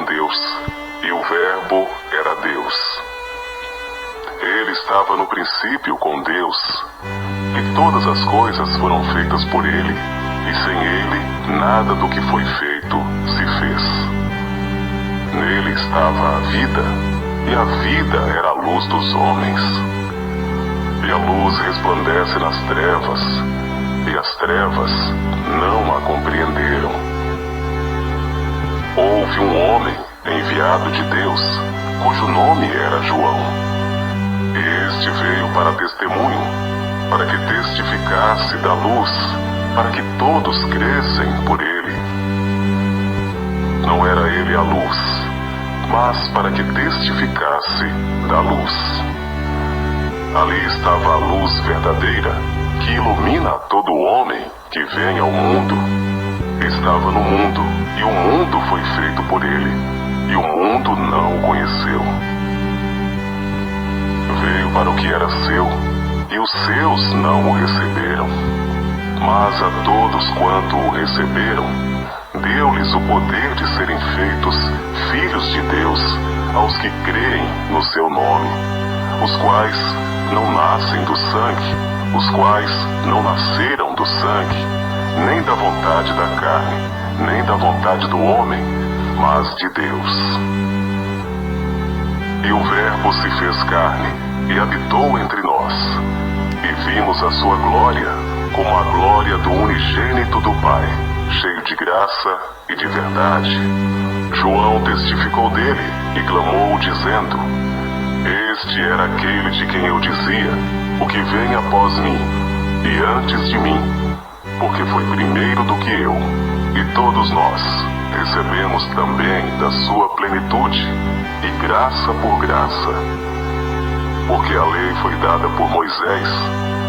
Deus, e o Verbo era Deus. Ele estava no princípio com Deus, e todas as coisas foram feitas por ele, e sem ele nada do que foi feito se fez. Nele estava a vida, e a vida era a luz dos homens. E a luz resplandece nas trevas, e as trevas não a compreenderam. Houve um homem enviado de Deus, cujo nome era João. Este veio para testemunho, para que testificasse da luz, para que todos crescem por ele. Não era ele a luz, mas para que testificasse da luz. Ali estava a luz verdadeira, que ilumina todo homem que vem ao mundo. Estava no mundo, e o mundo foi feito por ele, e o mundo não o conheceu. Veio para o que era seu, e os seus não o receberam. Mas a todos quanto o receberam, deu-lhes o poder de serem feitos filhos de Deus, aos que creem no seu nome, os quais não nascem do sangue, os quais não nasceram do sangue, nem da vontade da carne, nem da vontade do homem, mas de Deus. E o Verbo se fez carne e habitou entre nós, e vimos a sua glória, como a glória do unigênito do Pai, cheio de graça e de verdade. João testificou dele e clamou, dizendo: Este era aquele de quem eu dizia, o que vem após mim, e antes de mim, porque foi primeiro do que eu. E todos nós recebemos também da sua plenitude, e graça por graça. Porque a lei foi dada por Moisés,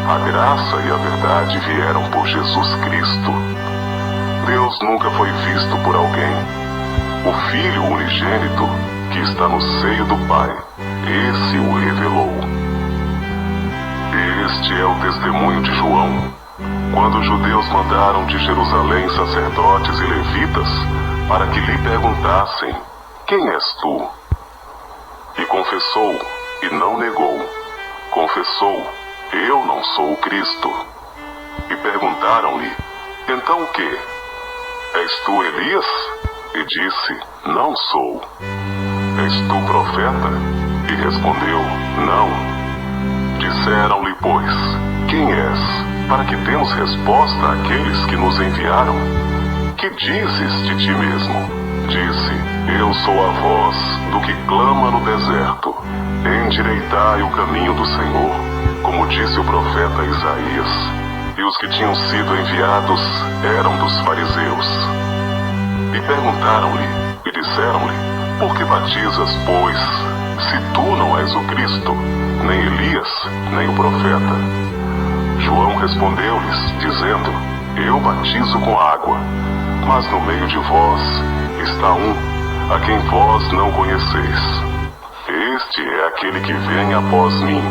a graça e a verdade vieram por Jesus Cristo. Deus nunca foi visto por alguém. O Filho unigênito, que está no seio do Pai, esse o revelou. Este é o testemunho de João, quando os judeus mandaram de Jerusalém sacerdotes e levitas para que lhe perguntassem: Quem és tu? E confessou, e não negou. Confessou: Eu não sou o Cristo. E perguntaram-lhe: Então o quê? És tu Elias? E disse: Não sou. És tu profeta? E respondeu: Não. Disseram-lhe, pois: Quem és? Para que demos resposta àqueles que nos enviaram. Que dizes de ti mesmo? Disse: Eu sou a voz do que clama no deserto. Endireitai o caminho do Senhor, como disse o profeta Isaías. E os que tinham sido enviados eram dos fariseus. E perguntaram-lhe, e disseram-lhe: Por que batizas, pois, se tu não és o Cristo, nem Elias, nem o profeta? João respondeu-lhes, dizendo: Eu batizo com água, mas no meio de vós está um, a quem vós não conheceis. Este é aquele que vem após mim,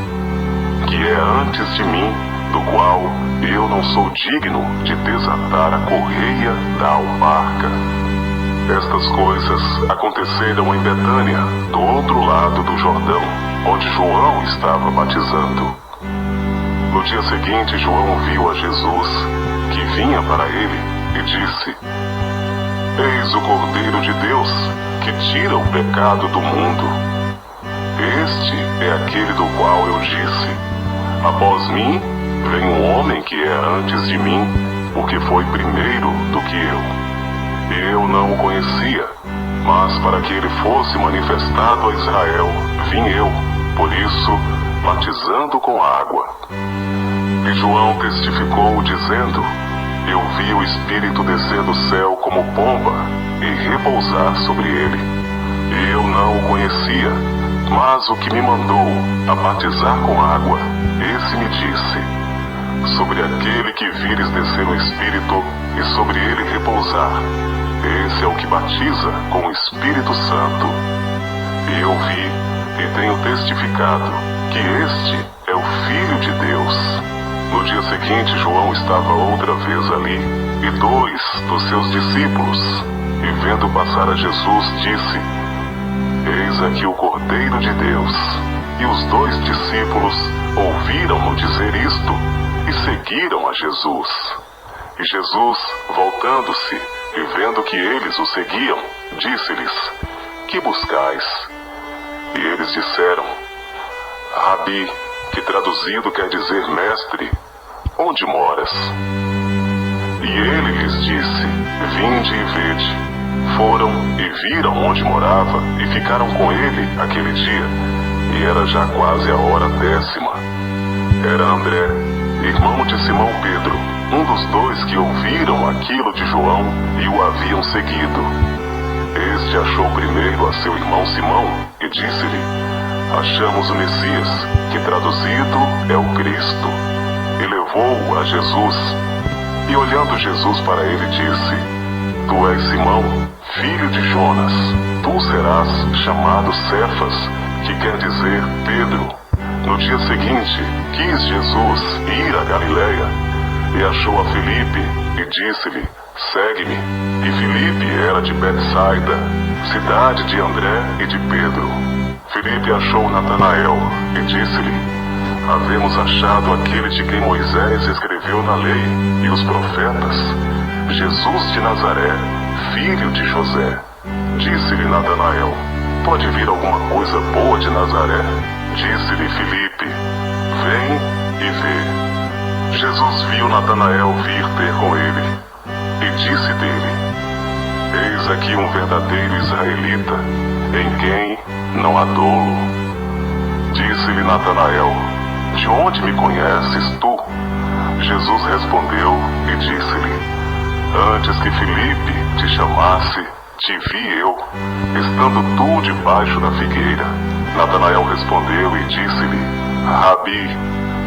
que é antes de mim, do qual eu não sou digno de desatar a correia da alparca. Estas coisas aconteceram em Betânia, do outro lado do Jordão, onde João estava batizando. No dia seguinte, João viu a Jesus, que vinha para ele, e disse: Eis o Cordeiro de Deus, que tira o pecado do mundo. Este é aquele do qual eu disse: Após mim vem um homem que é antes de mim, porque foi primeiro do que eu. Eu não o conhecia, mas para que ele fosse manifestado a Israel, vim eu, por isso, batizando com água. E João testificou, dizendo: Eu vi o Espírito descer do céu como pomba e repousar sobre ele. E eu não o conhecia, mas o que me mandou a batizar com água, esse me disse: Sobre aquele que vires descer o Espírito e sobre ele repousar, esse é o que batiza com o Espírito Santo. E eu vi e tenho testificado que este é o Filho de Deus. No dia seguinte, João estava outra vez ali, e 2 dos seus discípulos. e vendo passar a Jesus, disse: Eis aqui o Cordeiro de Deus. E os 2 discípulos ouviram-no dizer isto e seguiram a Jesus. E Jesus, voltando-se e vendo que eles o seguiam, disse-lhes: Que buscais? E eles disseram: Rabi, que traduzido quer dizer mestre, onde moras? E ele lhes disse: Vinde e vede. Foram e viram onde morava e ficaram com ele aquele dia. E era já quase a hora 10ª. Era André, irmão de Simão Pedro, um dos 2 que ouviram aquilo de João e o haviam seguido. Este achou primeiro a seu irmão Simão e disse-lhe: Achamos o Messias, que traduzido é o Cristo. E levou-o a Jesus. E olhando Jesus para ele, disse: Tu és Simão, filho de Jonas. Tu serás chamado Cefas, que quer dizer Pedro. No dia seguinte, quis Jesus ir a Galiléia, e achou a Filipe, e disse-lhe: Segue-me. E Filipe era de Betsaida, cidade de André e de Pedro. Filipe achou Natanael, e disse-lhe: Havemos achado aquele de quem Moisés escreveu na lei e os profetas, Jesus de Nazaré, filho de José. Disse-lhe Natanael: Pode vir alguma coisa boa de Nazaré? Disse-lhe Filipe: Vem e vê. Jesus viu Natanael vir ter com ele, e disse dele: Eis aqui um verdadeiro israelita, em quem não há dolo. Disse-lhe Natanael: De onde me conheces tu? Jesus respondeu e disse-lhe: Antes que Filipe te chamasse, te vi eu, estando tu debaixo da figueira. Natanael respondeu e disse-lhe: Rabi,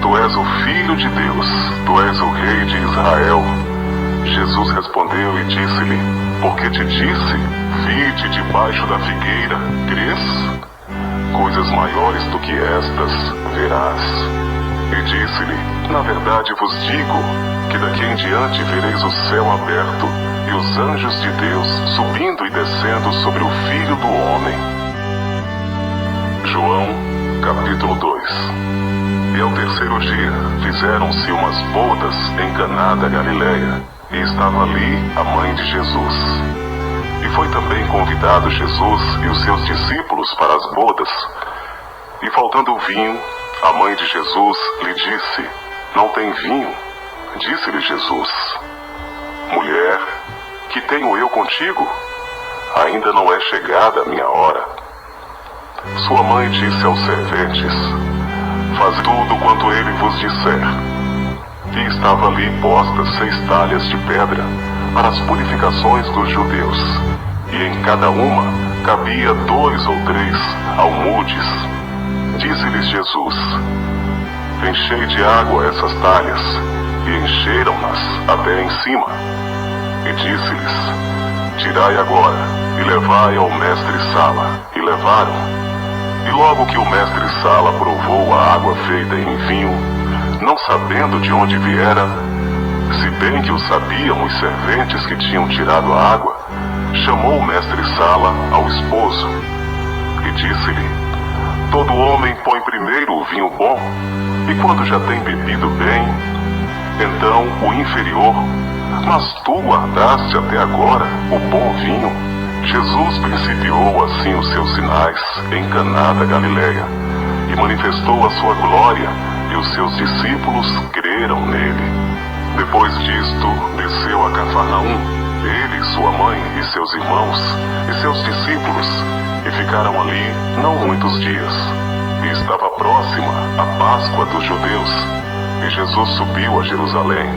tu és o Filho de Deus, tu és o Rei de Israel. Jesus respondeu e disse-lhe: Porque te disse, vi-te debaixo da figueira, crês? Coisas maiores do que estas verás. E disse-lhe: Na verdade vos digo, que daqui em diante vereis o céu aberto, e os anjos de Deus subindo e descendo sobre o Filho do Homem. João, capítulo 2. E ao 3º dia fizeram-se umas bodas em Caná da Galiléia, e estava ali a mãe de Jesus. E foi também convidado Jesus e os seus discípulos para as bodas. E faltando o vinho, a mãe de Jesus lhe disse: Não tem vinho. Disse-lhe Jesus: Mulher, que tenho eu contigo? Ainda não é chegada a minha hora. Sua mãe disse aos serventes: Fazei tudo quanto ele vos disser. E estava ali postas 6 talhas de pedra para as purificações dos judeus, e em cada uma cabia 2 ou 3 almudes. Disse-lhes Jesus: Enchei de água essas talhas. E encheram-nas até em cima. E disse-lhes: Tirai agora, e levai ao mestre-sala. E levaram. E logo que o mestre-sala provou a água feita em vinho, não sabendo de onde viera, se bem que o sabiam os serventes que tinham tirado a água, chamou o mestre-sala ao esposo. E disse-lhe: Todo homem põe primeiro o vinho bom, e quando já tem bebido bem, então o inferior, mas tu guardaste até agora o bom vinho. Jesus principiou assim os seus sinais em Caná da Galiléia, e manifestou a sua glória, e os seus discípulos creram nele. Depois disto, desceu a Cafarnaum, ele, sua mãe e seus irmãos, e seus discípulos, e ficaram ali não muitos dias. E estava próxima a Páscoa dos judeus. E Jesus subiu a Jerusalém,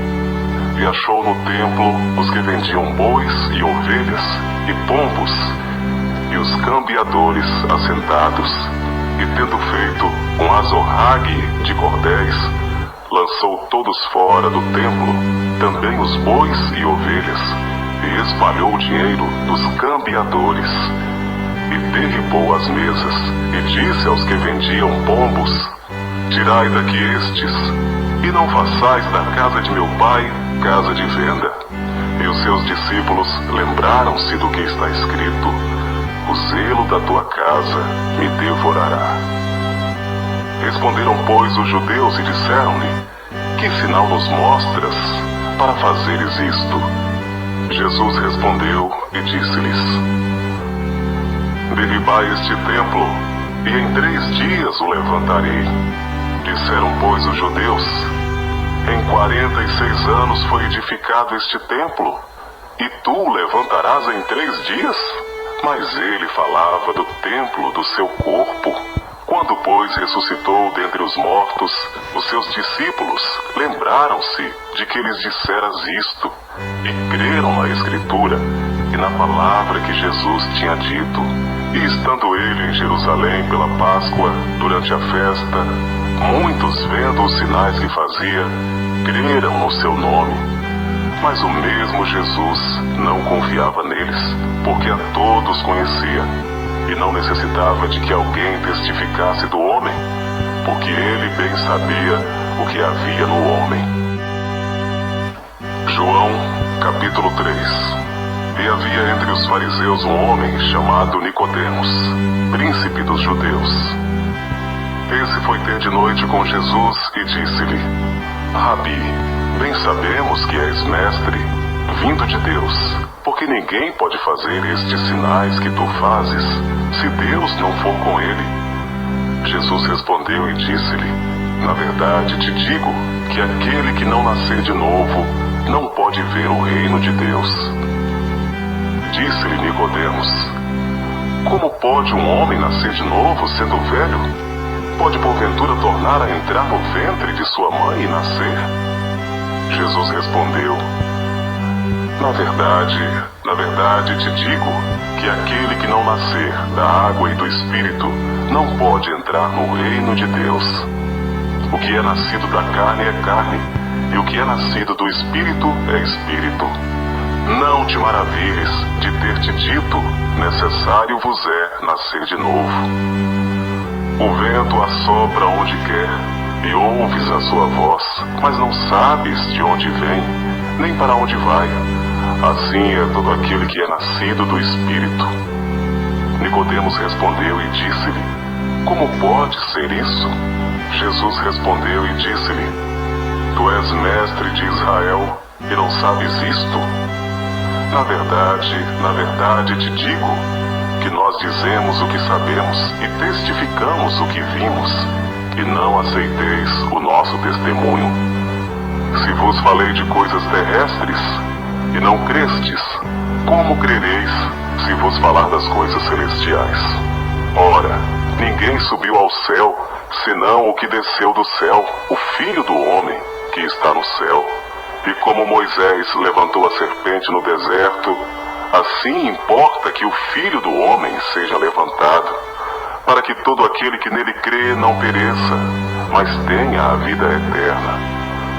e achou no templo os que vendiam bois e ovelhas e pombos, e os cambiadores assentados. E tendo feito um azorrague de cordéis, lançou todos fora do templo, também os bois e ovelhas, e espalhou o dinheiro dos cambiadores, e derribou as mesas, e disse aos que vendiam pombos: Tirai daqui estes, e não façais da casa de meu pai casa de venda. E os seus discípulos lembraram-se do que está escrito: o zelo da tua casa me devorará. Responderam, pois, os judeus e disseram-lhe: que sinal nos mostras para fazeres isto? Jesus respondeu e disse-lhes: derribai este templo, e em 3 dias o levantarei. Disseram, pois, os judeus: em 46 anos foi edificado este templo, e tu o levantarás em 3 dias? Mas ele falava do templo do seu corpo. Quando, pois, ressuscitou dentre os mortos, os seus discípulos lembraram-se de que lhes disseras isto, e creram na Escritura e na palavra que Jesus tinha dito. E estando ele em Jerusalém pela Páscoa, durante a festa, muitos, vendo os sinais que fazia, creram no seu nome. Mas o mesmo Jesus não confiava neles, porque a todos conhecia, e não necessitava de que alguém testificasse do homem, porque ele bem sabia o que havia no homem. João, capítulo 3. E havia entre os fariseus um homem chamado Nicodemos, príncipe dos judeus. Esse foi ter de noite com Jesus e disse-lhe: Rabi, bem sabemos que és mestre, vindo de Deus, porque ninguém pode fazer estes sinais que tu fazes, se Deus não for com ele. Jesus respondeu e disse-lhe: na verdade te digo que aquele que não nascer de novo não pode ver o reino de Deus. Disse-lhe Nicodemos: como pode um homem nascer de novo sendo velho? Pode porventura tornar a entrar no ventre de sua mãe e nascer? Jesus respondeu: na verdade te digo que aquele que não nascer da água e do Espírito não pode entrar no reino de Deus. O que é nascido da carne é carne, e o que é nascido do Espírito é Espírito. Não te maravilhes de ter te dito: necessário vos é nascer de novo. O vento assopra onde quer, e ouves a sua voz, mas não sabes de onde vem, nem para onde vai. Assim é todo aquele que é nascido do Espírito. Nicodemos respondeu e disse-lhe: como pode ser isso? Jesus respondeu e disse-lhe: tu és mestre de Israel e não sabes isto? Na verdade te digo que nós dizemos o que sabemos e testificamos o que vimos, e não aceiteis o nosso testemunho. Se vos falei de coisas terrestres e não crestes, como crereis se vos falar das coisas celestiais? Ora, ninguém subiu ao céu, senão o que desceu do céu, o Filho do homem que está no céu. E como Moisés levantou a serpente no deserto, assim importa que o Filho do homem seja levantado, para que todo aquele que nele crê não pereça, mas tenha a vida eterna.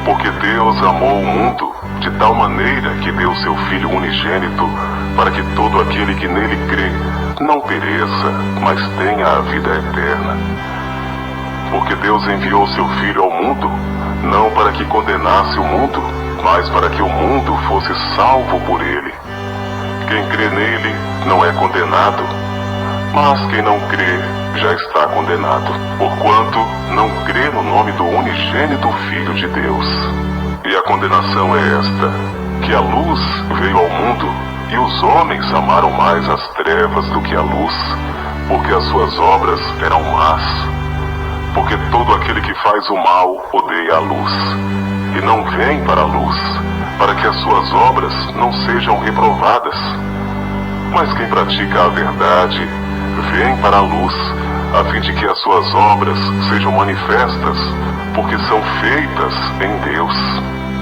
Porque Deus amou o mundo de tal maneira que deu seu Filho unigênito, para que todo aquele que nele crê não pereça, mas tenha a vida eterna. Porque Deus enviou seu Filho ao mundo, não para que condenasse o mundo, mas para que o mundo fosse salvo por ele. Quem crê nele não é condenado, mas quem não crê já está condenado, porquanto não crê no nome do unigênito Filho de Deus. E a condenação é esta: que a luz veio ao mundo, e os homens amaram mais as trevas do que a luz, porque as suas obras eram más. Porque todo aquele que faz o mal odeia a luz, e não vem para a luz, para que as suas obras não sejam reprovadas. Mas quem pratica a verdade vem para a luz, a fim de que as suas obras sejam manifestas, porque são feitas em Deus.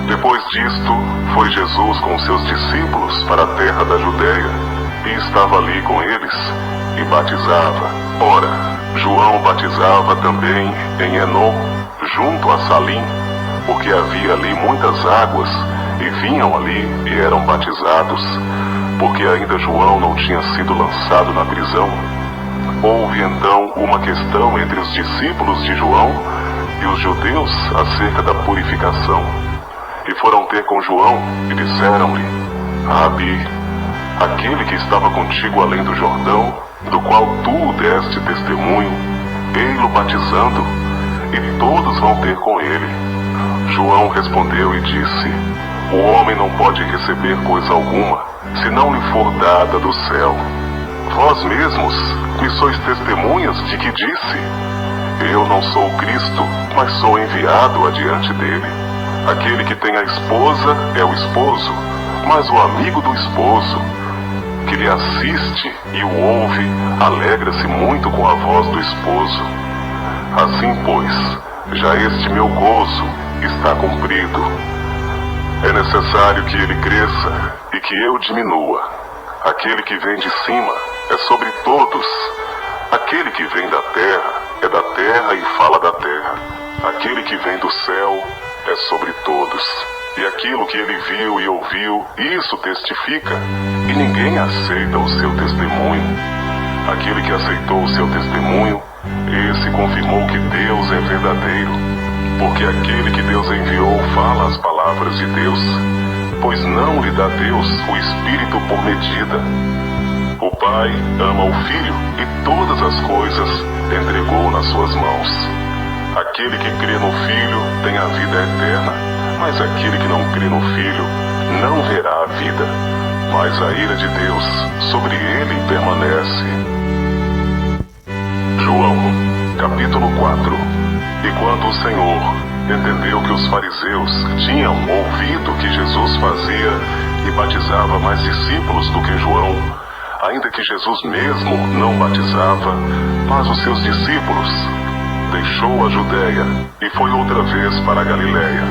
Depois disto, foi Jesus com seus discípulos para a terra da Judeia, e estava ali com eles, e batizava. Ora, João batizava também em Enom, junto a Salim, porque havia ali muitas águas, e vinham ali e eram batizados, porque ainda João não tinha sido lançado na prisão. Houve então uma questão entre os discípulos de João e os judeus acerca da purificação. E foram ter com João e disseram-lhe: Rabi, aquele que estava contigo além do Jordão, do qual tu deste testemunho, ei-lo batizando, e todos vão ter com ele. João respondeu e disse: o homem não pode receber coisa alguma, se não lhe for dada do céu. Vós mesmos me sois testemunhas de que disse: eu não sou Cristo, mas sou enviado adiante dele. Aquele que tem a esposa é o esposo, mas o amigo do esposo, que lhe assiste e o ouve, alegra-se muito com a voz do esposo. Assim, pois, já este meu gozo está cumprido. É necessário que ele cresça e que eu diminua. Aquele que vem de cima é sobre todos. Aquele que vem da terra é da terra e fala da terra. Aquele que vem do céu é sobre todos. E aquilo que ele viu e ouviu, isso testifica, e ninguém aceita o seu testemunho. Aquele que aceitou o seu testemunho, esse confirmou que Deus é verdadeiro, porque aquele que Deus enviou fala as palavras de Deus, pois não lhe dá Deus o Espírito por medida. O Pai ama o Filho e todas as coisas entregou nas suas mãos. Aquele que crê no Filho tem a vida eterna, mas aquele que não crê no Filho não verá a vida, mas a ira de Deus sobre ele permanece. João, capítulo 4. E quando o Senhor entendeu que os fariseus tinham ouvido que Jesus fazia e batizava mais discípulos do que João, ainda que Jesus mesmo não batizava, mas os seus discípulos, deixou a Judéia e foi outra vez para a Galiléia.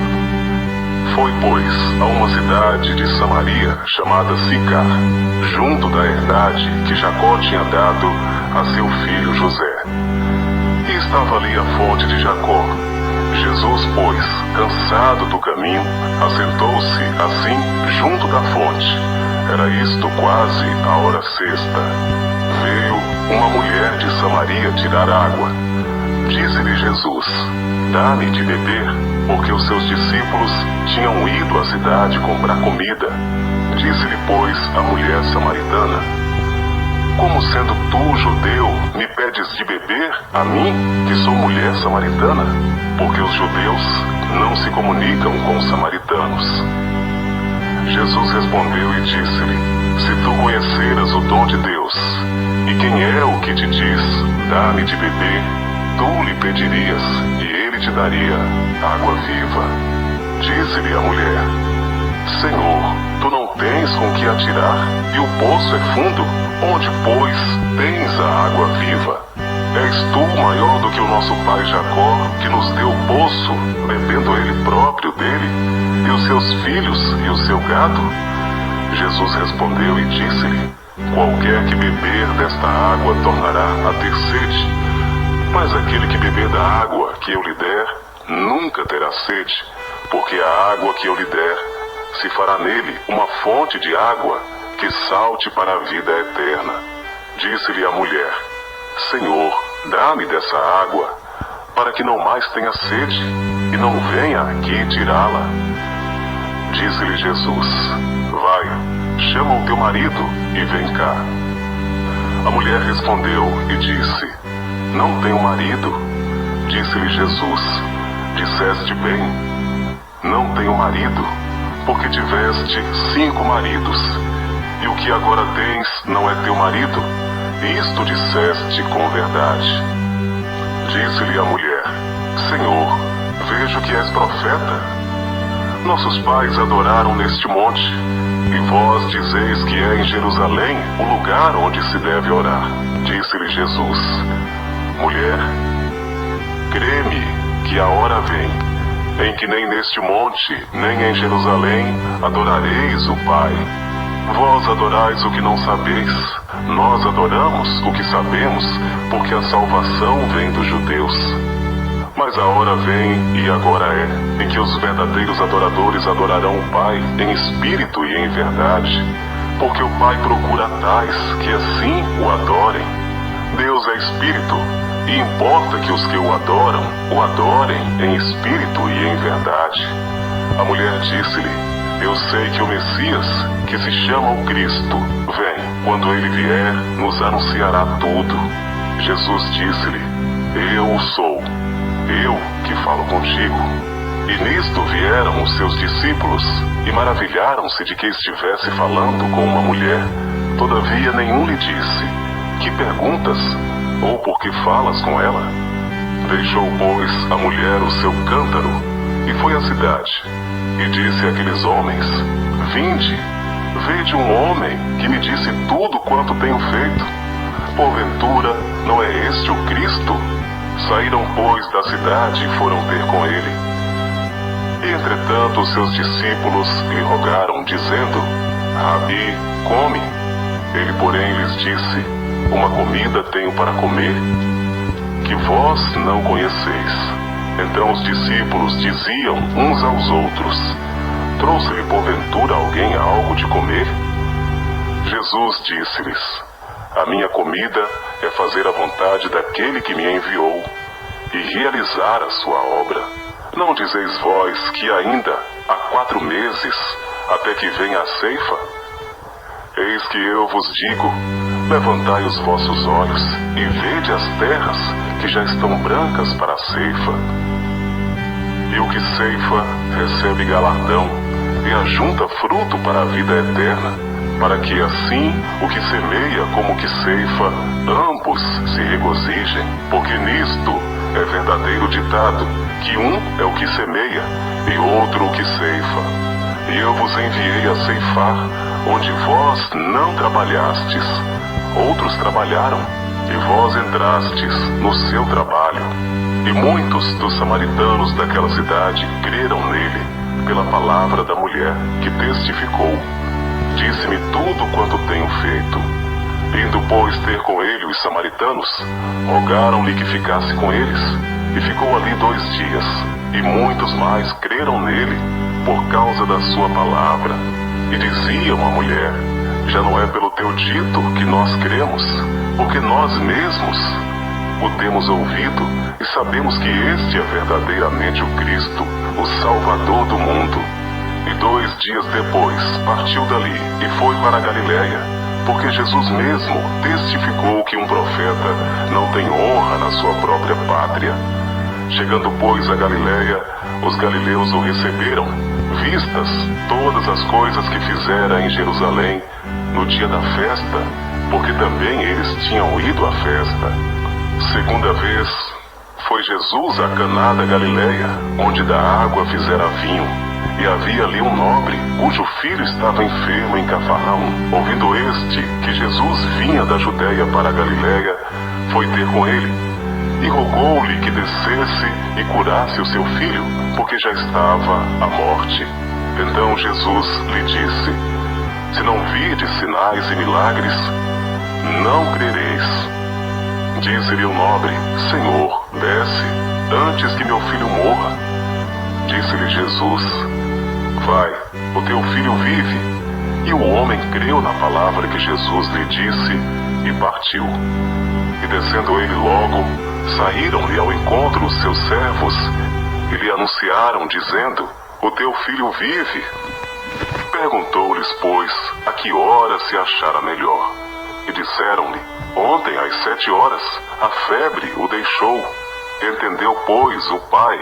Foi, pois, a uma cidade de Samaria chamada Sicar, junto da herdade que Jacó tinha dado a seu filho José. E estava ali a fonte de Jacó. Jesus, pois, cansado do caminho, assentou-se assim junto da fonte. Era isto quase a hora sexta. Veio uma mulher de Samaria tirar água. Disse-lhe Jesus: dá-me de beber, porque os seus discípulos tinham ido à cidade comprar comida. Disse-lhe, pois, a mulher samaritana: como sendo tu, judeu, me pedes de beber a mim, que sou mulher samaritana? Porque os judeus não se comunicam com os samaritanos. Jesus respondeu e disse-lhe: se tu conheceras o dom de Deus, e quem é o que te diz, dá-me de beber, tu lhe pedirias, e ele te daria água viva. Disse-lhe a mulher: Senhor, tu não tens com que atirar, e o poço é fundo, onde, pois, tens a água viva? És tu maior do que o nosso pai Jacó, que nos deu o poço, bebendo ele próprio dele, e os seus filhos e o seu gado? Jesus respondeu e disse-lhe: qualquer que beber desta água tornará a ter sede, mas aquele que beber da água que eu lhe der, nunca terá sede, porque a água que eu lhe der se fará nele uma fonte de água que salte para a vida eterna. Disse-lhe a mulher: Senhor, dá-me dessa água, para que não mais tenha sede, e não venha aqui tirá-la. Disse-lhe Jesus: vai, chama o teu marido e vem cá. A mulher respondeu e disse: não tenho marido. Disse-lhe Jesus: disseste bem, não tenho marido, porque tiveste 5 maridos, e o que agora tens não é teu marido. Isto disseste com verdade. Disse-lhe a mulher: Senhor, vejo que és profeta. Nossos pais adoraram neste monte, e vós dizeis que é em Jerusalém o lugar onde se deve orar. Disse-lhe Jesus: mulher, crê-me que a hora vem, em que nem neste monte, nem em Jerusalém adorareis o Pai. Vós adorais o que não sabeis, nós adoramos o que sabemos, porque a salvação vem dos judeus. Mas a hora vem, e agora é, em que os verdadeiros adoradores adorarão o Pai em espírito e em verdade, porque o Pai procura tais que assim o adorem. Deus é espírito, e importa que os que o adorem em espírito e em verdade. A mulher disse-lhe: Eu sei que o Messias, que se chama o Cristo, vem. Quando ele vier, nos anunciará tudo. Jesus disse-lhe: Eu o sou, eu que falo contigo. E nisto vieram os seus discípulos e maravilharam-se de que estivesse falando com uma mulher. Todavia nenhum lhe disse: Que perguntas? Ou por que falas com ela? Deixou, pois, a mulher o seu cântaro e foi à cidade. E disse àqueles homens: Vinde, vede um homem que me disse tudo quanto tenho feito. Porventura, não é este o Cristo? Saíram, pois, da cidade e foram ter com ele. E, entretanto, os seus discípulos lhe rogaram, dizendo: Rabi, come. Ele, porém, lhes disse: Uma comida tenho para comer, que vós não conheceis. Então os discípulos diziam uns aos outros: Trouxe-lhe porventura alguém algo de comer? Jesus disse-lhes: A minha comida é fazer a vontade daquele que me enviou e realizar a sua obra. Não dizeis vós que ainda há 4 meses até que venha a ceifa? Eis que eu vos digo: levantai os vossos olhos e vede as terras que já estão brancas para a ceifa. E o que ceifa recebe galardão e ajunta fruto para a vida eterna, para que assim o que semeia como o que ceifa, ambos se regozijem. Porque nisto é verdadeiro ditado, que um é o que semeia e outro o que ceifa. E eu vos enviei a ceifar onde vós não trabalhastes. Outros trabalharam, e vós entrastes no seu trabalho. E muitos dos samaritanos daquela cidade creram nele, pela palavra da mulher, que testificou: Disse-me tudo quanto tenho feito. Indo, pois, ter com ele os samaritanos, rogaram-lhe que ficasse com eles, e ficou ali 2 dias. E muitos mais creram nele, por causa da sua palavra. E diziam à mulher: Já não é pelo teu dito que nós cremos, porque nós mesmos o temos ouvido e sabemos que este é verdadeiramente o Cristo, o Salvador do mundo. E 2 dias depois partiu dali e foi para a Galiléia, porque Jesus mesmo testificou que um profeta não tem honra na sua própria pátria. Chegando, pois, a Galiléia, os galileus o receberam, vistas todas as coisas que fizera em Jerusalém no dia da festa, porque também eles tinham ido à festa. Segunda vez foi Jesus a Caná da Galiléia, onde da água fizera vinho. E havia ali um nobre, cujo filho estava enfermo em Cafarnaum. Ouvindo este que Jesus vinha da Judéia para a Galiléia, foi ter com ele, e rogou-lhe que descesse e curasse o seu filho, porque já estava à morte. Então Jesus lhe disse: Se não virdes sinais e milagres, não crereis. Disse-lhe o nobre: Senhor, desce, antes que meu filho morra. Disse-lhe Jesus: Vai, o teu filho vive. E o homem creu na palavra que Jesus lhe disse e partiu. E descendo ele logo, saíram-lhe ao encontro os seus servos e lhe anunciaram, dizendo: O teu filho vive. Perguntou-lhes, pois, a que hora se achara melhor. E disseram-lhe: Ontem, às 7 horas, a febre o deixou. Entendeu, pois, o pai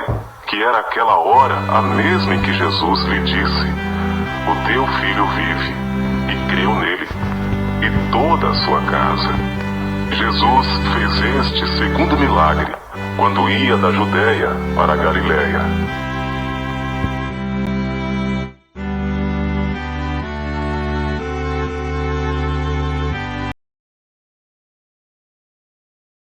que era aquela hora a mesma em que Jesus lhe disse: O teu filho vive. E creu nele, e toda a sua casa. Jesus fez este segundo milagre, quando ia da Judéia para a Galiléia.